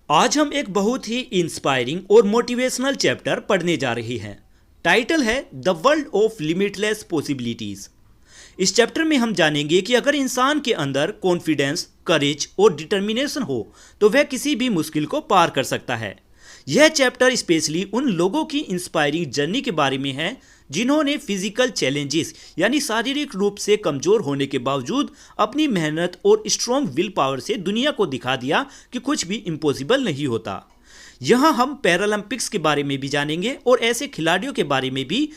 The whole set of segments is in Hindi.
आज हम एक बहुत ही इंस्पायरिंग और मोटिवेशनल चैप्टर पढ़ने जा रहे हैं। टाइटल है the world of limitless possibilities. इस चैप्टर में हम जानेंगे कि अगर इंसान के अंदर कॉन्फिडेंस, करेज और डिटर्मिनेशन हो तो वह किसी भी मुश्किल को पार कर सकता है। यह चैप्टर स्पेशली उन लोगों की इंस्पायरिंग जर्नी के बारे में है जिन्होंने फिजिकल चैलेंजेस यानी शारीरिक रूप से कमजोर होने के बावजूद अपनी मेहनत और स्ट्रॉन्ग विल पावर से दुनिया को दिखा दिया कि कुछ भी इम्पॉसिबल नहीं होता। यहाँ हम पैरालंपिक्स के बारे में भी जानेंगे और ऐसे खिलाड़ियों के बारे में भी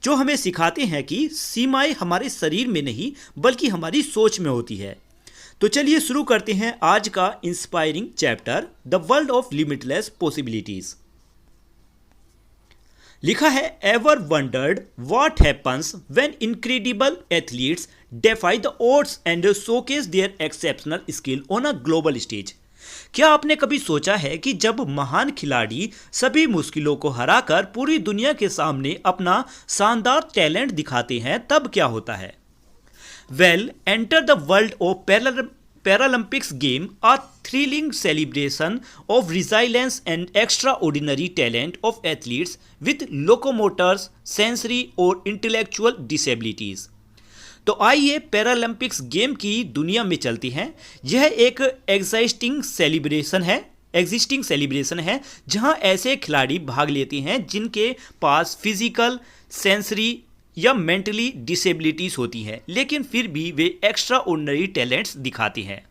जो हमें सिखाते हैं कि सीमाएं हमारे शरीर में नहीं बल्कि हमारी सोच में होती है। तो चलिए शुरू करते हैं आज का inspiring chapter the world of limitless possibilities. लिखा है, ever wondered what happens when incredible athletes defy the odds and showcase there exceptional skill on a global stage. क्या आपने कभी सोचा है कि जब महान खिलाड़ी सभी मुश्किलों को हराकर पूरी दुनिया के सामने अपना शानदार टैलेंट दिखाते हैं तब क्या होता है? Well, enter the world of Paralympics game, a thrilling celebration of resilience and extraordinary talent of athletes with locomotors, sensory और intellectual disabilities। तो आइए पैरालंपिक्स गेम की दुनिया में चलते हैं। यह एक एग्जिस्टिंग सेलिब्रेशन है जहां ऐसे खिलाड़ी भाग लेते हैं जिनके पास फिजिकल, सेंसरी या मेंटली डिसेबिलिटीज होती हैं, लेकिन फिर भी वे एक्स्ट्रा ऑर्डिनरी टैलेंट्स दिखाते हैं।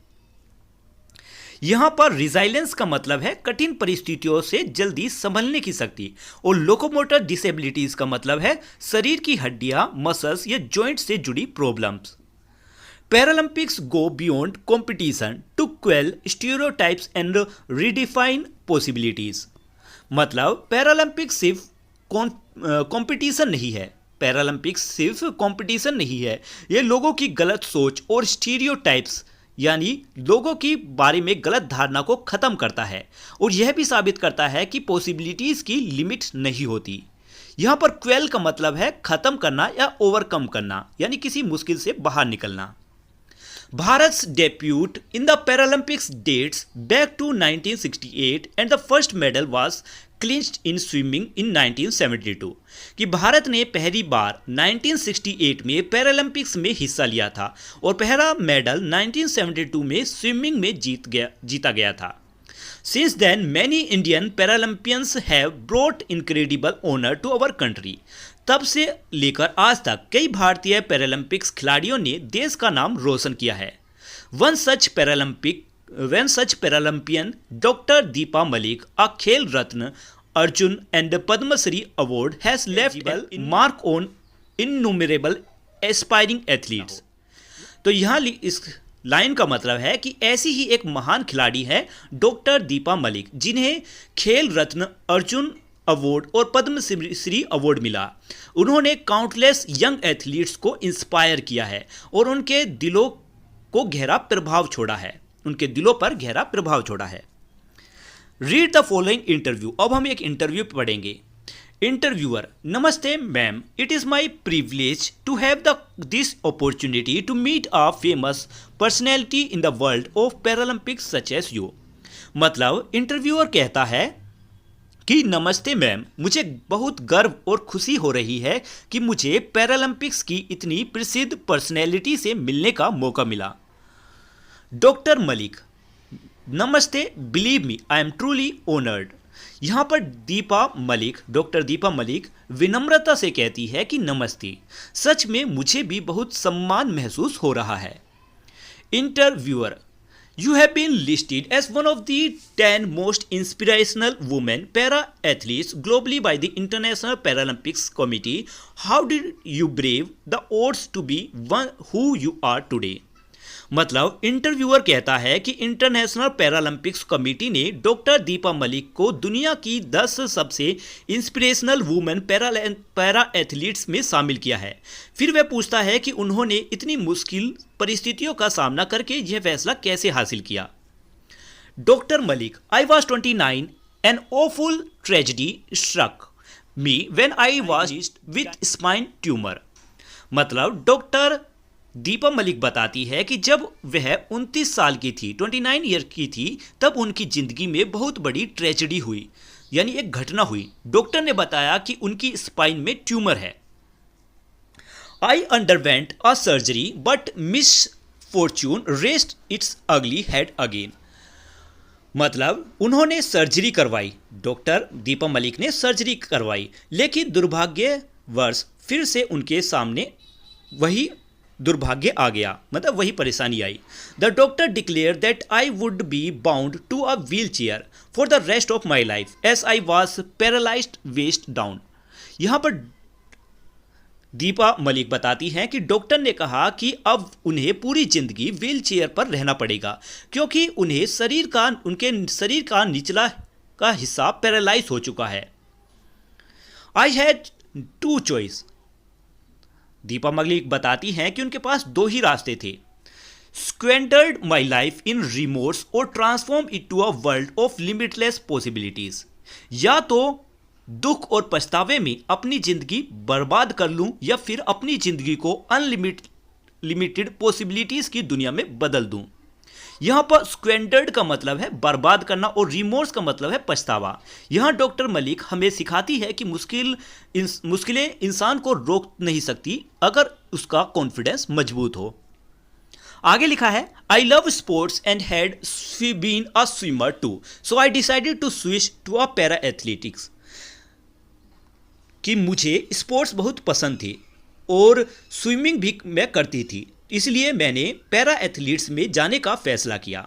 यहां पर रिजाइलेंस का मतलब है कठिन परिस्थितियों से जल्दी संभलने की शक्ति, और लोकोमोटर डिसेबिलिटीज का मतलब है शरीर की हड्डियां, मसल्स या जॉइंट से जुड़ी problems. Paralympics go beyond competition to quell stereotypes and redefine possibilities. मतलब पैरालंपिक्स सिर्फ कंपटीशन नहीं है। पैरालंपिक्स सिर्फ कंपटीशन नहीं है, ये लोगों की गलत सोच और स्टीरियोटाइप्स यानी लोगों की बारे में गलत धारणा को खत्म करता है, और यह भी साबित करता है कि पॉसिबिलिटीज की लिमिट नहीं होती। यहां पर क्वेल का मतलब है खत्म करना या ओवरकम करना, यानी किसी मुश्किल से बाहर निकलना। Bharat's debut in the Paralympics dates back to 1968 and the first medal was clinched in swimming in 1972। कि भारत ने पहली बार 1968 में पैरालंपिक्स में हिस्सा लिया था और पहला मेडल 1972 में स्विमिंग में जीता गया था। Since then, many Indian Paralympians have brought incredible honor to our country। तब से लेकर आज तक कई भारतीय पैरालंपिक्स खिलाड़ियों ने देश का नाम रोशन किया है। One such Paralympian doctor Deepa Malik, a Khel Ratna, Arjuna and Padmashri award has left mark on innumerable aspiring athletes. तो यहाँ इस लाइन का मतलब है कि ऐसी ही एक महान खिलाड़ी है डॉक्टर दीपा मलिक, जिन्हें खेल रत्न, अर्जुन अवार्ड और पद्मश्री अवार्ड मिला। उन्होंने काउंटलेस यंग एथलीट्स को इंस्पायर किया है और उनके दिलों पर गहरा प्रभाव छोड़ा है। Read the following interview. अब हम एक इंटरव्यू पढ़ेंगे। इंटरव्यूअर, नमस्ते ma'am, it is my privilege to have this opportunity to meet a famous personality in the world of Paralympics such as you. मतलब इंटरव्यूअर कहता है कि नमस्ते मैम, मुझे बहुत गर्व और खुशी हो रही है कि मुझे पैरालंपिक्स की इतनी प्रसिद्ध पर्सनैलिटी से मिलने का मौका मिला। डॉक्टर मलिक, नमस्ते, believe me I am truly honoured. यहाँ पर डॉक्टर दीपा मलिक विनम्रता से कहती है कि नमस्ते, सच में मुझे भी बहुत सम्मान महसूस हो रहा है। Interviewer, You have been listed as one of the 10 most inspirational women para-athletes globally by the International Paralympics Committee. How did you brave the odds to be who you are today? मतलब इंटरव्यूअर कहता है कि इंटरनेशनल पैरालंपिक्स कमेटी ने डॉक्टर दीपा मलिक को दुनिया की 10 सबसे इंस्पिरेशनल वुमेन पैरा एथलीट्स में शामिल किया है। फिर वह पूछता है कि उन्होंने इतनी मुश्किल परिस्थितियों का सामना करके यह फैसला कैसे हासिल किया। Doctor Malik, I was 29 an awful tragedy struck me when I was with spine tumour. मतलब डॉक्टर दीपा मलिक बताती है कि जब वह 29 साल की थी, 29 ईयर की थी, तब उनकी जिंदगी में बहुत बड़ी ट्रेजेडी हुई, यानी एक घटना हुई। डॉक्टर ने बताया कि उनकी स्पाइन में ट्यूमर है। I underwent a surgery but misfortune reared its ugly head again. मतलब उन्होंने सर्जरी करवाई, डॉक्टर दीपा मलिक ने सर्जरी करवाई, लेकिन दुर्भाग्यवश फिर से उनके सामने वही दुर्भाग्य आ गया, मतलब वही परेशानी आई। The doctor declared that I would be bound to a wheelchair for the rest of my life as I was paralysed waist down. यहाँ पर दीपा मलिक बताती हैं कि डॉक्टर ने कहा कि अब उन्हें पूरी जिंदगी व्हील चेयर पर रहना पड़ेगा, क्योंकि उनके शरीर का निचला का हिस्सा पैरालाइज हो चुका है। I had two choice. Deepa Malik बताती हैं कि उनके पास दो ही रास्ते थे, squandered my life in remorse और transform it to a world of limitless possibilities. या तो दुख और पछतावे में अपनी जिंदगी बर्बाद कर लूं, या फिर अपनी जिंदगी को अनलिमिटेड पॉसिबिलिटीज की दुनिया में बदल दूं। यहां पर स्क्वेंडर्ड का मतलब है बर्बाद करना और रिमोर्स का मतलब है पछतावा। यहां डॉक्टर मलिक हमें सिखाती है कि मुश्किलें इंसान को रोक नहीं सकती अगर उसका कॉन्फिडेंस मजबूत हो। आगे लिखा है, I love sports and had been a swimmer too, so I decided to switch to a para athletics. कि मुझे स्पोर्ट्स बहुत पसंद थी और स्विमिंग भी मैं करती थी, इसलिए मैंने पैरा एथलीट्स में जाने का फैसला किया।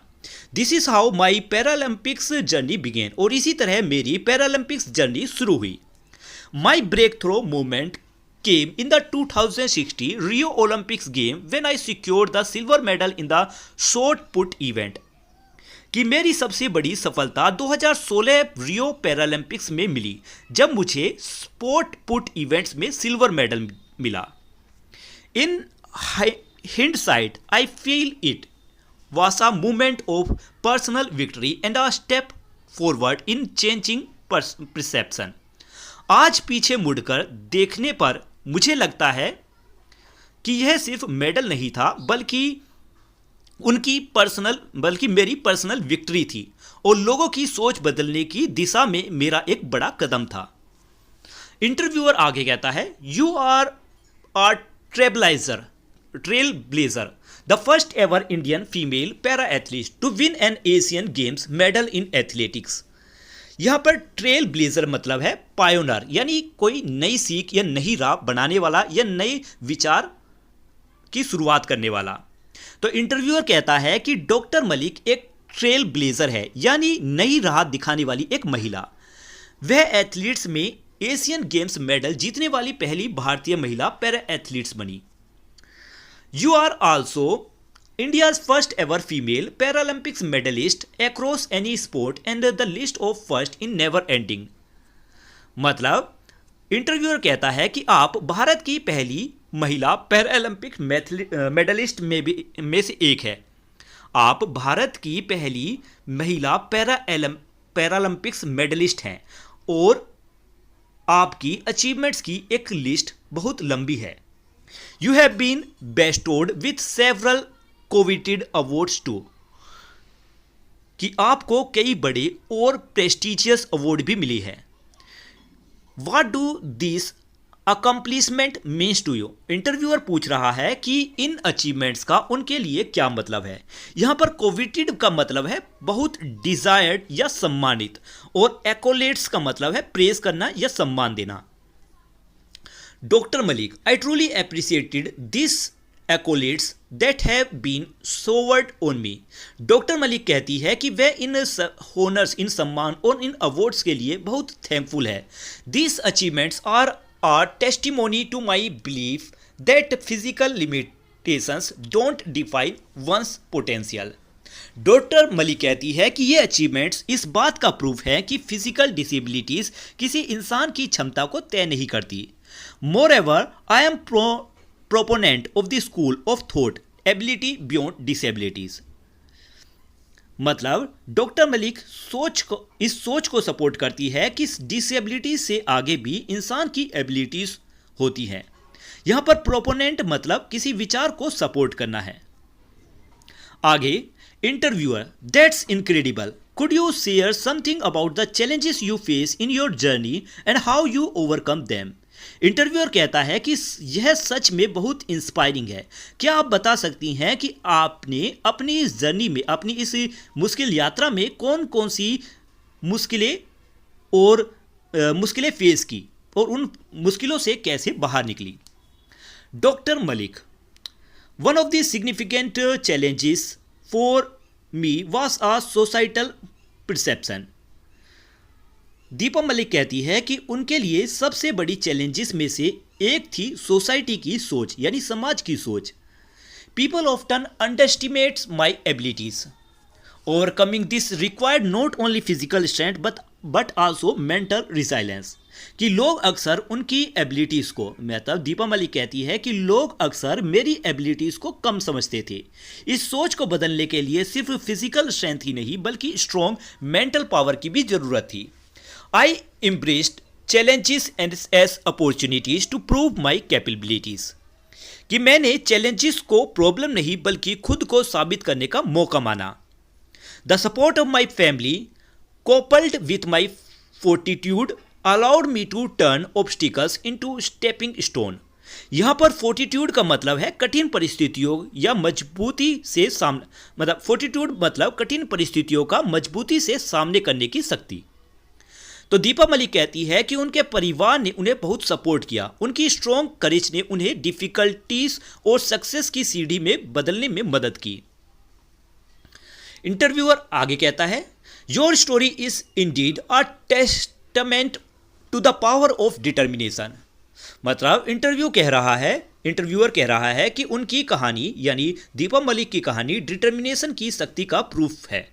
This is how my Paralympics journey began, और इसी तरह मेरी पैरालंपिक्स जर्नी शुरू हुई। My breakthrough moment came in the 2060 Rio Olympics game when I secured the silver medal in the shot put event। कि मेरी सबसे बड़ी सफलता 2016 रियो पैरालंपिक्स में मिली, जब मुझे स्पोर्ट पुट इवेंट्स में सिल्वर मेडल मिला। In hindsight I feel it was a moment of personal victory and a step forward in changing perception। आज पीछे मुड़कर देखने पर मुझे लगता है कि यह सिर्फ मेडल नहीं था, बल्कि मेरी पर्सनल विक्ट्री थी और लोगों की सोच बदलने की दिशा में मेरा एक बड़ा कदम था। इंटरव्यूअर आगे कहता है, you are a trail blazer, the first ever Indian female para athlete to win an Asian games medal in athletics. यहाँ पर ट्रेल ब्लेजर मतलब है पायोनर, यानी कोई नई सीख या नई राह बनाने वाला या नए विचार की शुरुआत करने वाला। तो इंटरव्यूअर कहता है कि डॉक्टर मलिक एक ट्रेल ब्लेजर है, यानी नई राह दिखाने वाली एक महिला। वह एथलीट्स में एशियन गेम्स मेडल जीतने वाली पहली भारतीय महिला पैरा एथलीट्स बनी। You are also India's first ever female Paralympics medalist across any sport and the list of first in never ending। मतलब इंटरव्यूअर कहता है कि आप भारत की पहली महिला पैरालंपिक मेडलिस्ट में से एक है। आप भारत की पहली महिला पैरालंपिक्स मेडलिस्ट हैं और आपकी अचीवमेंट्स की एक लिस्ट बहुत लंबी है। You have been bestowed with several coveted awards too, कि आपको कई बड़े और प्रेस्टिजियस अवार्ड भी मिली है। What do this accomplishment means to you. Interviewer पूछ रहा है कि इन अचीवमेंट्स का उनके लिए क्या मतलब है। यहां पर कोविटेड का मतलब है बहुत डिजायर्ड या सम्मानित, और एक्कोलेट्स का मतलब है प्रेज करना या सम्मान देना। Doctor Malik, I truly appreciated this accolades that have been showered on me। Doctor Malik कहती है कि वह इन होनर्स, इन सम्मान और इन अवार्ड्स के लिए बहुत थैंकफुल है। These achievements are a testimony to my belief that physical limitations don't define one's potential। Doctor Malik कहती है कि ये अचीवमेंट्स इस बात का प्रूफ है कि फिजिकल डिसेबिलिटीज किसी इंसान की क्षमता को तय नहीं करती। Moreover, I am proponent of the school of thought ability beyond disabilities। मतलब डॉक्टर मलिक इस सोच को सपोर्ट करती है कि डिसेबिलिटी से आगे भी इंसान की एबिलिटीज होती हैं। यहां पर प्रोपोनेंट मतलब किसी विचार को सपोर्ट करना है। आगे interviewer, that's incredible, could you share something about the challenges you face in your journey and how you overcome them. Interviewer कहता है कि यह सच में बहुत इंस्पायरिंग है, क्या आप बता सकती हैं कि आपने अपनी इस जर्नी में, अपनी इस मुश्किल यात्रा में कौन कौन सी मुश्किलें फेस की और उन मुश्किलों से कैसे बाहर निकली। Doctor Malik, one of the significant challenges for me was a societal perception. Deepa Malik कहती है कि उनके लिए सबसे बड़ी चैलेंजेस में से एक थी सोसाइटी की सोच, यानी समाज की सोच। People often underestimates my abilities, overcoming this required not only physical strength but also mental resilience. कि लोग अक्सर उनकी एबिलिटीज़ को, मतलब दीपा मलिक कहती है कि लोग अक्सर मेरी एबिलिटीज़ को कम समझते थे। इस सोच को बदलने के लिए सिर्फ फिजिकल स्ट्रेंथ ही नहीं बल्कि स्ट्रॉन्ग मेंटल पावर की भी ज़रूरत थी। I embraced challenges and as opportunities to prove my capabilities. कि मैंने चैलेंजेस को प्रॉब्लम नहीं बल्कि खुद को साबित करने का मौका माना। The support of my family coupled with my fortitude allowed me to turn obstacles into stepping stone। यहाँ पर फोर्टिट्यूड का मतलब है कठिन परिस्थितियों या मजबूती से सामने, मतलब फोर्टिट्यूड मतलब कठिन परिस्थितियों का मजबूती से सामने करने की शक्ति। तो दीपा मलिक कहती है कि उनके परिवार ने उन्हें बहुत सपोर्ट किया, उनकी स्ट्रॉन्ग करेज ने उन्हें डिफिकल्टीज और सक्सेस की सीढ़ी में बदलने में मदद की। इंटरव्यूअर आगे कहता है, your story is indeed a testament to the power of determination. मतलब इंटरव्यूअर कह रहा है कि उनकी कहानी यानी दीपा मलिक की कहानी डिटर्मिनेशन की शक्ति का प्रूफ है।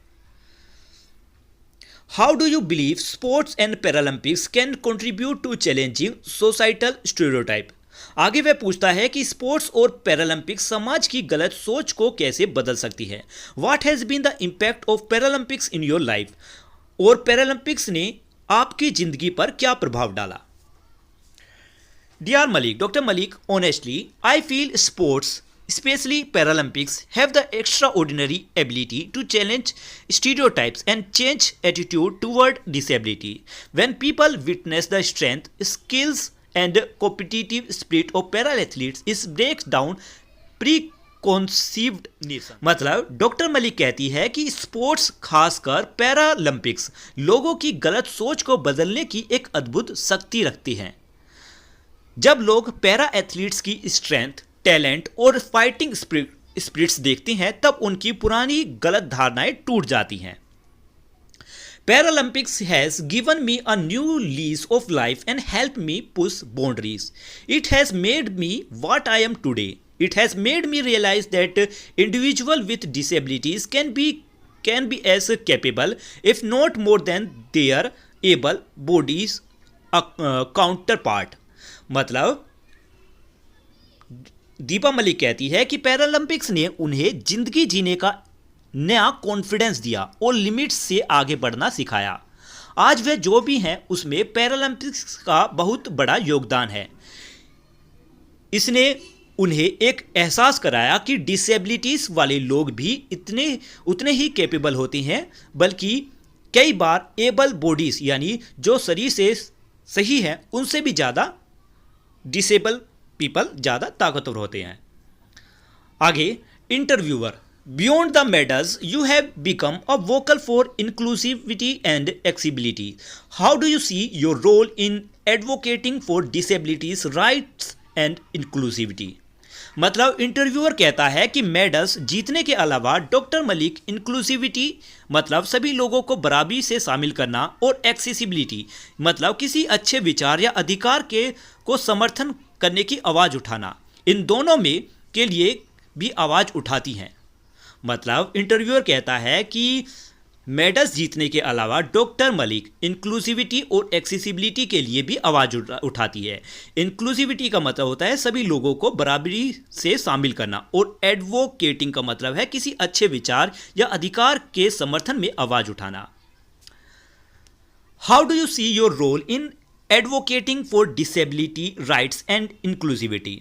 How do you believe sports and Paralympics can contribute to challenging societal stereotype. आगे वह पूछता है कि स्पोर्ट्स और पैरालंपिक्स समाज की गलत सोच को कैसे बदल सकती है। What has been the impact of Paralympics in your life, और पैरालंपिक्स ने आपकी जिंदगी पर क्या प्रभाव डाला। Dear Malik, doctor Malik, honestly I feel sports especially Paralympics have the extraordinary ability to challenge stereotypes and change attitude toward disability. When people witness the strength, skills and competitive spirit of para-athletes, it breaks down preconceived notions। मतलब डॉक्टर मलिक कहती है कि स्पोर्ट्स, खासकर पैरालंपिक्स, लोगों की गलत सोच को बदलने की एक अद्भुत शक्ति रखती हैं। जब लोग पैरा एथलीट्स की स्ट्रेंथ, टैलेंट और फाइटिंग स्पिरिट्स देखते हैं तब उनकी पुरानी गलत धारणाएं टूट जाती हैं। Paralympics has given me a new lease of life and help me push boundaries. It has made me what I am today. It has made me realise that individual with disabilities can be as capable if not more than their able bodies counterpart. मतलब दीपा मलिक कहती है कि पैरालंपिक्स ने उन्हें जिंदगी जीने का नया कॉन्फिडेंस दिया और लिमिट्स से आगे बढ़ना सिखाया। आज वे जो भी हैं उसमें पैरालंपिक्स का बहुत बड़ा योगदान है। इसने उन्हें एक एहसास कराया कि डिसेबिलिटीज वाले लोग भी उतने ही कैपेबल होते हैं, बल्कि कई बार एबल बॉडीज यानी जो शरीर से सही है उनसे भी ज़्यादा डिसेबल पीपल ज़्यादा ताकतवर होते हैं। आगे interviewer, beyond the medals you have become a vocal for inclusivity and accessibility. How do you see your role in advocating for disabilities rights and inclusivity. मतलब इंटरव्यूअर कहता है कि मेडल्स जीतने के अलावा डॉक्टर मलिक इंक्लूसिविटी मतलब सभी लोगों को बराबरी से शामिल करना और एक्सेसिबिलिटी मतलब किसी अच्छे विचार या अधिकार को समर्थन करने की आवाज़ उठाना, इन दोनों में के लिए भी आवाज़ उठाती हैं। मतलब इंटरव्यूअर कहता है कि मेडल्स जीतने के अलावा डॉक्टर मलिक इंक्लूसिविटी और एक्सेसिबिलिटी के लिए भी आवाज़ उठाती है। इंक्लूसिविटी का मतलब होता है सभी लोगों को बराबरी से शामिल करना, और एडवोकेटिंग का मतलब है किसी अच्छे विचार या अधिकार के समर्थन में आवाज़ उठाना। How do you see your role in advocating for disability rights and inclusivity.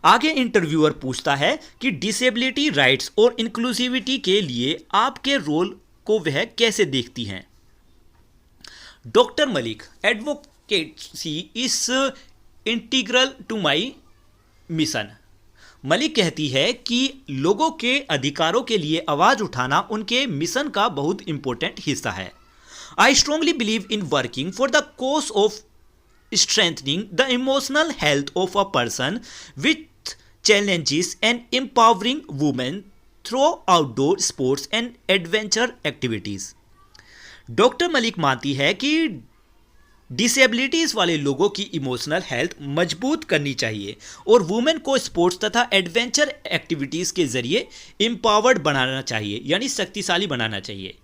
आगे इंटरव्यूअर पूछता है कि डिसेबिलिटी राइट्स और इंक्लूसिविटी के लिए आपके रोल को वह कैसे देखती हैं। Doctor Malik, advocacy is integral to my mission. Malik कहती है कि लोगों के अधिकारों के लिए आवाज उठाना उनके मिशन का बहुत इंपॉर्टेंट हिस्सा है। I strongly believe in working for the cause of strengthening the emotional health of a person with challenges and empowering women through outdoor sports and adventure activities। Doctor Malik मानती है कि डिसेबिलिटीज वाले लोगों की इमोशनल हेल्थ मजबूत करनी चाहिए और वुमेन को स्पोर्ट्स तथा एडवेंचर एक्टिविटीज के जरिए एम्पावर्ड बनाना चाहिए, यानी शक्तिशाली बनाना चाहिए।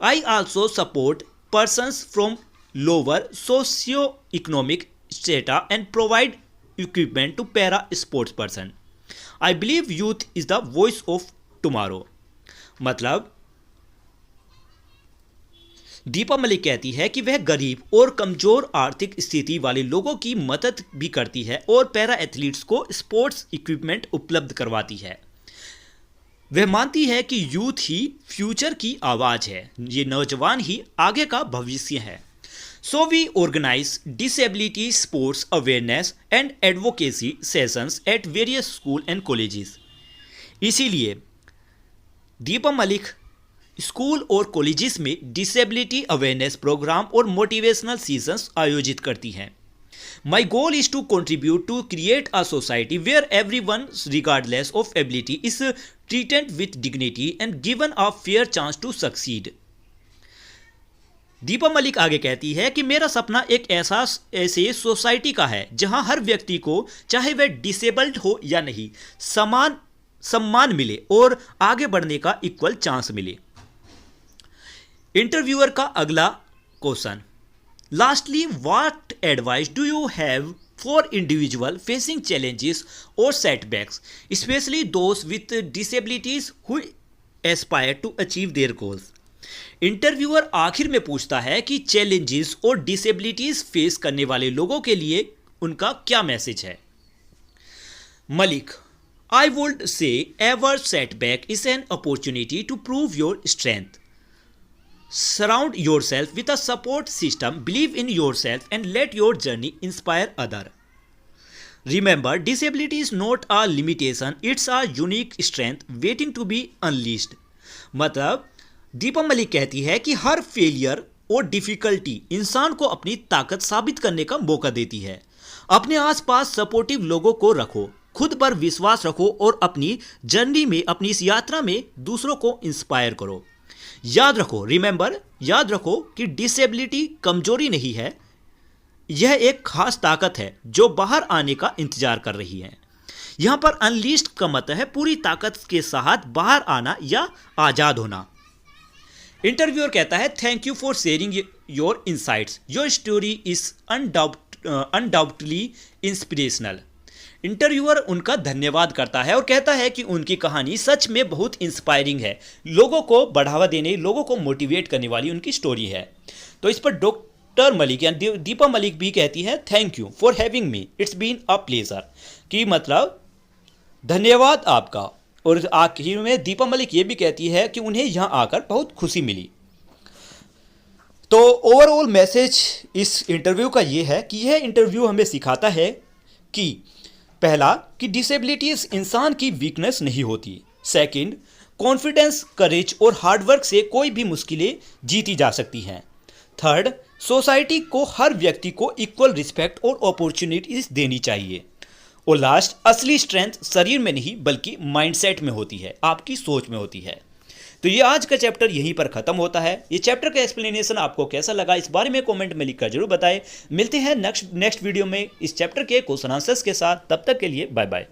I also support persons from lower socio economic strata and provide equipment to para sports person. I believe youth is the voice of tomorrow. मतलब दीपा मलिक कहती है कि वह गरीब और कमजोर आर्थिक स्थिति वाले लोगों की मदद भी करती है और पैरा एथलीट्स को स्पोर्ट्स इक्विपमेंट उपलब्ध करवाती है। वह मानती है कि यूथ ही फ्यूचर की आवाज है, ये नौजवान ही आगे का भविष्य है। So we organize disability sports awareness and advocacy sessions at various schools and colleges। इसीलिए दीपा मलिक स्कूल और कॉलेजेस में डिसेबिलिटी अवेयरनेस प्रोग्राम और मोटिवेशनल सेशंस आयोजित करती हैं। My goal is to contribute to create a society where everyone regardless of ability is treated with dignity and given a fair chance to succeed। Deepa Malik आगे कहती है कि मेरा सपना एक ऐसे सोसाइटी का है जहां हर व्यक्ति को, चाहे वह डिसेबल्ड हो या नहीं, समान सम्मान मिले और आगे बढ़ने का इक्वल चांस मिले। इंटरव्यूअर का अगला question, lastly what advice do you have for individual facing challenges और setbacks especially those with disabilities who aspire to achieve their goals. Interviewer आखिर में पूछता है कि चैलेंजेस और डिसेबिलिटीज फेस करने वाले लोगों के लिए उनका क्या मैसेज है। Malik, I would say ever setback is an opportunity to prove your strength. Surround yourself with a support system, believe in yourself and let your journey inspire other. Remember, disability is not a limitation, it's a unique strength waiting to be unleashed. मतलब दीपा मलिक कहती है कि हर फेलियर और डिफिकल्टी इंसान को अपनी ताकत साबित करने का मौका देती है। अपने आसपास सपोर्टिव लोगों को रखो, खुद पर विश्वास रखो और अपनी जर्नी में, अपनी इस यात्रा में दूसरों को इंस्पायर करो। याद रखो, रिमेंबर, याद रखो कि डिसेबिलिटी कमजोरी नहीं है, यह एक खास ताकत है जो बाहर आने का इंतजार कर रही है। यहां पर अनलीस्ड का मतलब है पूरी ताकत के साथ बाहर आना या आजाद होना। इंटरव्यूअर कहता है, thank you for sharing your insights, your story is undoubtedly inspirational. Interviewer उनका धन्यवाद करता है और कहता है कि उनकी कहानी सच में बहुत इंस्पायरिंग है, लोगों को बढ़ावा देने, लोगों को मोटिवेट करने वाली उनकी स्टोरी है। तो इस पर डॉक्टर मलिक यानी दीपा मलिक भी कहती है, thank you for having me, it's been a pleasure, कि मतलब धन्यवाद आपका। और आखिर में दीपा मलिक ये भी कहती है कि उन्हें यहाँ आकर बहुत खुशी मिली। तो ओवरऑल मैसेज इस इंटरव्यू का ये है कि यह इंटरव्यू हमें सिखाता है कि पहला, कि डिसेबिलिटीज इंसान की वीकनेस नहीं होती। सेकंड, कॉन्फिडेंस, करेज और हार्डवर्क से कोई भी मुश्किलें जीती जा सकती हैं। थर्ड, सोसाइटी को हर व्यक्ति को इक्वल रिस्पेक्ट और अपॉर्चुनिटीज देनी चाहिए। और लास्ट, असली स्ट्रेंथ शरीर में नहीं बल्कि माइंडसेट में होती है, आपकी सोच में होती है। तो ये आज का चैप्टर यहीं पर खत्म होता है। ये चैप्टर का एक्सप्लेनेशन आपको कैसा लगा इस बारे में कमेंट में लिखकर जरूर बताएं। मिलते हैं नेक्स्ट वीडियो में इस चैप्टर के क्वेश्चन आंसर्स के साथ। तब तक के लिए बाय बाय।